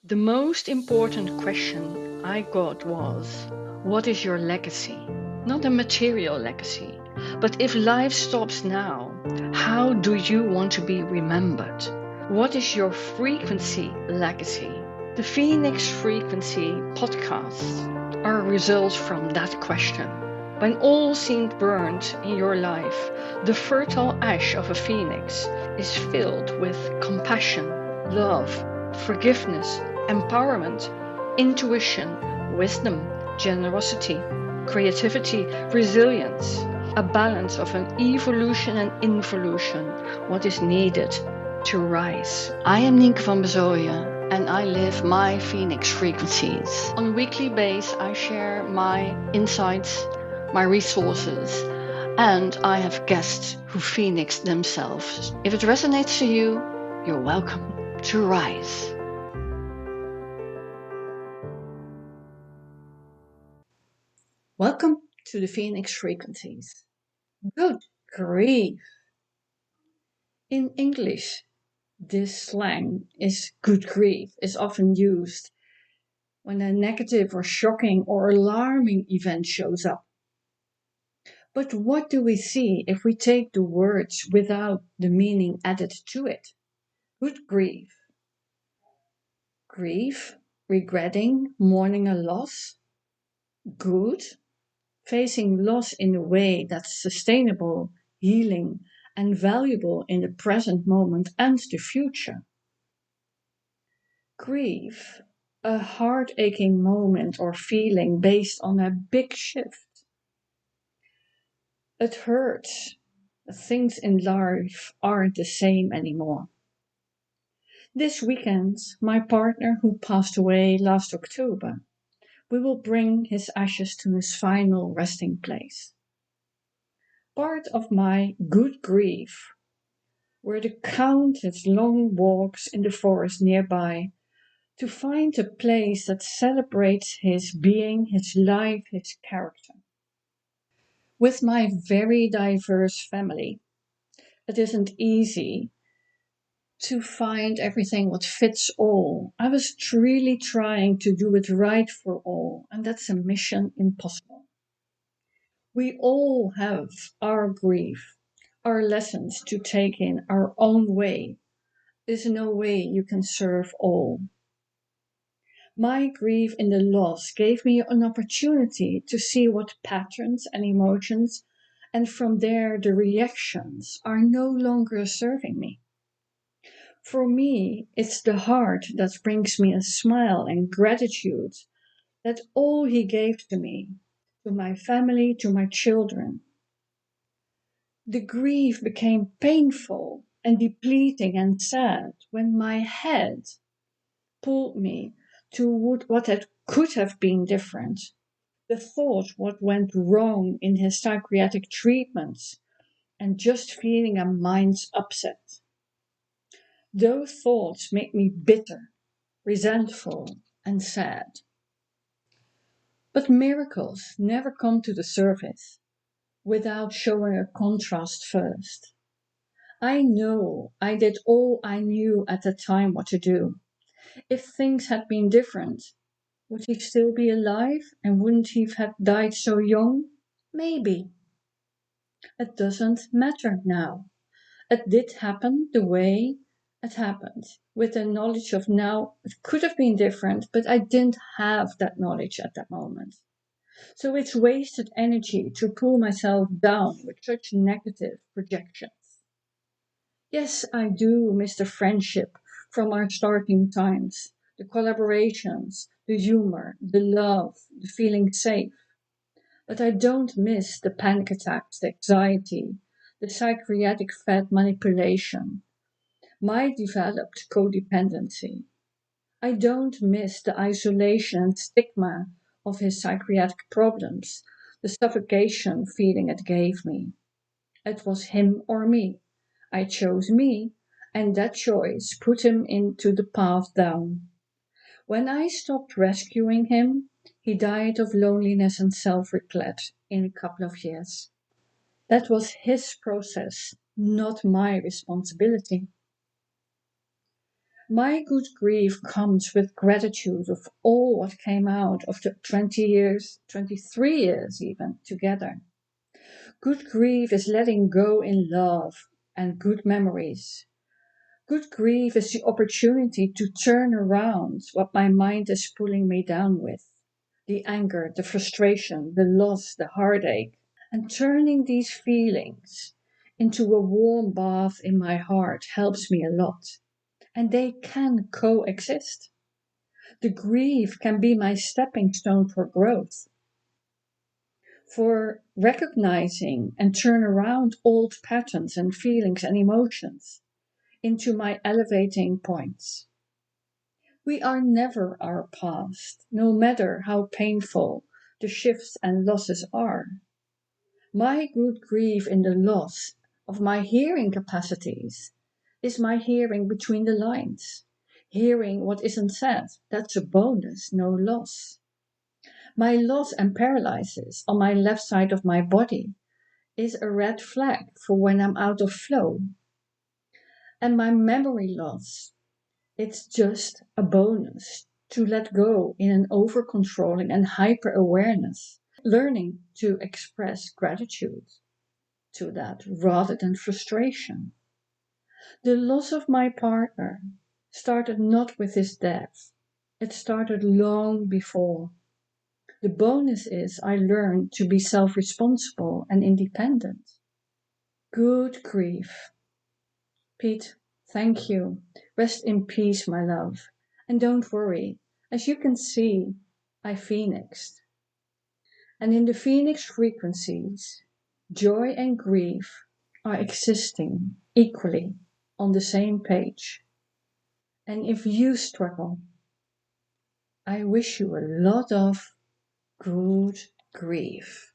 The most important question I got was, what is your legacy? Not a material legacy, but if life stops now, how do you want to be remembered? What is your frequency legacy? The Phoenix Frequency podcasts are results from that question. When all seemed burnt in your life, the fertile ash of a phoenix is filled with compassion, love, forgiveness, empowerment, intuition, wisdom, generosity, creativity, resilience, a balance of an evolution and involution, what is needed to rise. I am Nienke van Bezooijen and I live my Phoenix frequencies. On a weekly basis, I share my insights, my resources, and I have guests who Phoenix themselves. If it resonates to you, you're welcome to rise. Welcome to the Phoenix Frequencies. Good grief. In English, this slang is good grief is often used when a negative or shocking or alarming event shows up. But what do we see if we take the words without the meaning added to it? Good grief. Grief, regretting, mourning a loss. Good, facing loss in a way that's sustainable, healing, and valuable in the present moment and the future. Grief, a heart-aching moment or feeling based on a big shift. It hurts. Things in life aren't the same anymore. This weekend, my partner, who passed away last October, we will bring his ashes to his final resting place. Part of my good grief were the countless long walks in the forest nearby to find a place that celebrates his being, his life, his character. With my very diverse family, it isn't easy to find everything what fits all. I was really trying to do it right for all, and that's a mission impossible. We all have our grief, our lessons to take in our own way. There's no way you can serve all. My grief in the loss gave me an opportunity to see what patterns and emotions, and from there the reactions, are no longer serving me. For me, it's the heart that brings me a smile and gratitude that all he gave to me, to my family, to my children. The grief became painful and depleting and sad when my head pulled me to what could have been different. The thought what went wrong in his psychiatric treatments and just feeling a mind's upset. Those thoughts make me bitter, resentful, and sad. But miracles never come to the surface without showing a contrast first. I know I did all I knew at the time what to do. If things had been different, would he still be alive and wouldn't he have died so young? Maybe. It doesn't matter now. It did happen the way it happened. With the knowledge of now, it could have been different, but I didn't have that knowledge at that moment. So it's wasted energy to pull myself down with such negative projections. Yes, I do miss the friendship from our starting times, the collaborations, the humor, the love, the feeling safe. But I don't miss the panic attacks, the anxiety, the psychiatric fed manipulation, my developed codependency. I don't miss the isolation and stigma of his psychiatric problems, the suffocation feeling it gave me. It was him or me. I chose me, and that choice put him into the path down. When I stopped rescuing him, he died of loneliness and self-regret in a couple of years. That was his process, not my responsibility. My good grief comes with gratitude of all what came out of the 20 years, 23 years even, together. Good grief is letting go in love and good memories. Good grief is the opportunity to turn around what my mind is pulling me down with. The anger, the frustration, the loss, the heartache. And turning these feelings into a warm bath in my heart helps me a lot. And they can coexist. The grief can be my stepping stone for growth, for recognizing and turn around old patterns and feelings and emotions into my elevating points. We are never our past, no matter how painful the shifts and losses are. My good grief in the loss of my hearing capacities is my hearing between the lines. Hearing what isn't said, that's a bonus, no loss. My loss and paralysis on my left side of my body is a red flag for when I'm out of flow. And my memory loss, it's just a bonus to let go in an over-controlling and hyper-awareness, learning to express gratitude to that rather than frustration. The loss of my partner started not with his death. It started long before. The bonus is I learned to be self-responsible and independent. Good grief. Piet, thank you. Rest in peace, my love. And don't worry, as you can see, I phoenixed. And in the phoenix frequencies, joy and grief are existing equally on the same page. And if you struggle, I wish you a lot of good grief.